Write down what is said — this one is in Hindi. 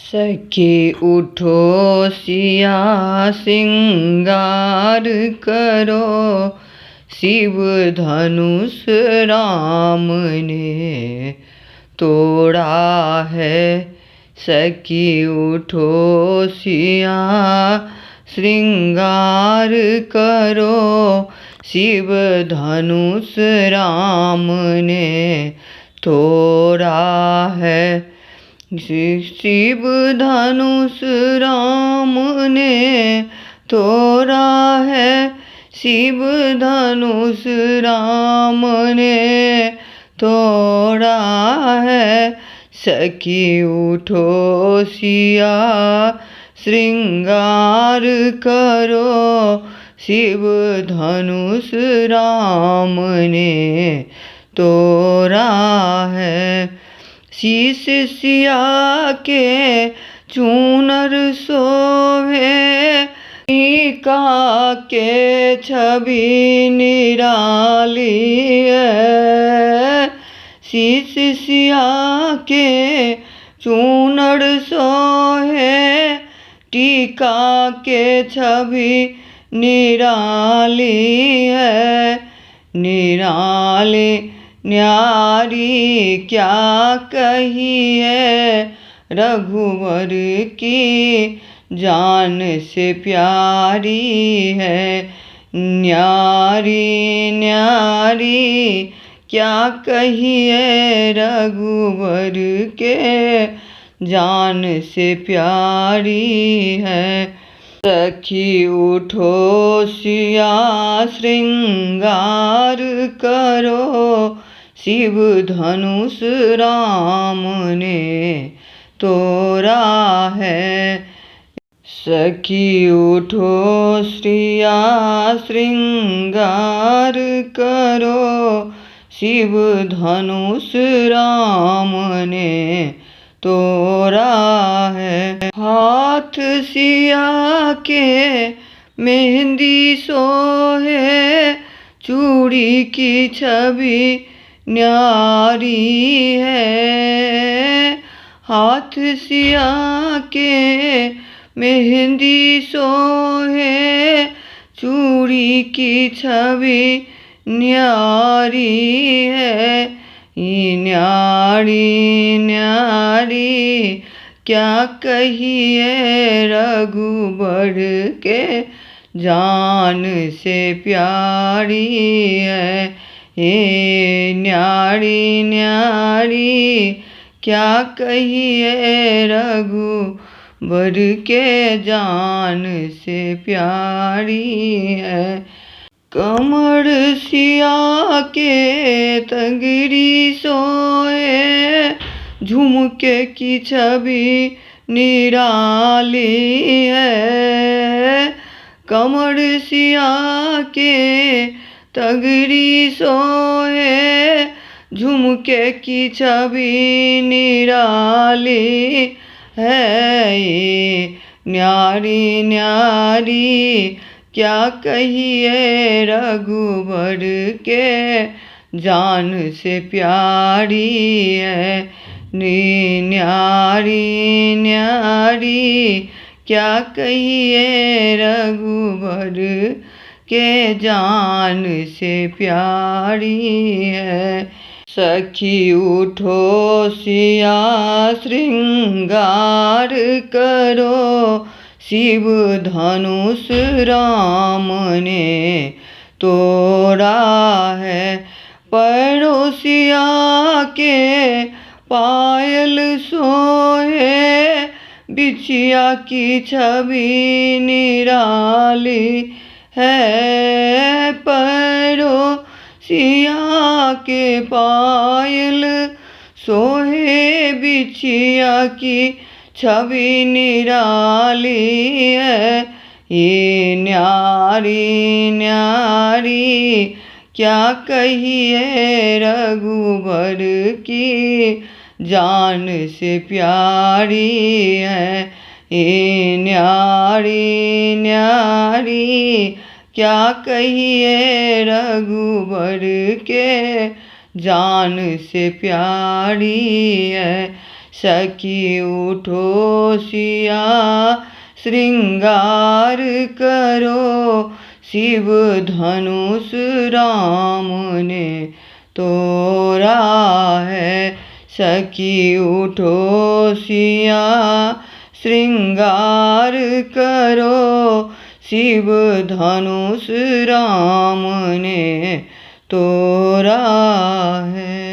सखी उठो सिया श्रृंगार करो, शिव धनुष राम ने तोड़ा है। सखी उठो सिया श्रृंगार करो, शिव धनुष राम ने तोड़ा है। शिव धनुष राम ने तोड़ा है, शिव धनुष राम ने तोड़ा है। सखी उठो सिया श्रृंगार करो, शिव धनुष राम ने तोड़ा है। शीश सिया के चूनर सोहे, टीका के छवि निराली है। शीश सिया के चूनर सोहे, टीका के छवि निराली है। निराली न्यारी क्या कहिए, रघुवर की जान से प्यारी है। न्यारी न्यारी क्या कहिए, रघुवर के जान से प्यारी है। सखी उठो सिया श्रृंगार करो, शिव धनुष राम ने तोड़ा है। सखी उठो सिया श्रृंगार करो, शिव धनुष राम ने तोड़ा है। हाथ सिया के मेहंदी सोहे, चूड़ी की छवि न्यारी है। हाथ सिया के मेहंदी सोहे, चूड़ी की छवि न्यारी है। न्यारी न्यारी क्या कहिए, रघुबर के जान से प्यारी है। हे न्यारी न्यारी क्या कहिए, रघुबर के जान से प्यारी है। कमर सिया के तंगरी सोए, झुमके की छवि निराली है। कमर सिया के तंगरी सोए, झुमके की छवि निराली है। न्यारी न्यारी क्या कहिए, रघुबर के जान से प्यारी है। न्यारी न्यारी क्या कहिए, रघुबर के जान से प्यारी है। सखी उठो सिया श्रृंगार करो, शिव धनुष राम ने तोड़ा है। पड़ोसिया के पायल सोहे, बिछिया की छवि निराली है। पड़ोसिया के पायल सोहे, बिछिया की छवि निराली है। ये न्यारी न्यारी क्या कहिए, रघुबर की जान से प्यारी है। ये न्यारी न्यारी क्या कहिए, रघुबर के जान से प्यारी है। सखी उठो सिया श्रृंगार करो, शिव धनुष राम ने तोड़ा है। सखी उठो सिया श्रृंगार करो, शिव धनुष राम ने तोड़ा है।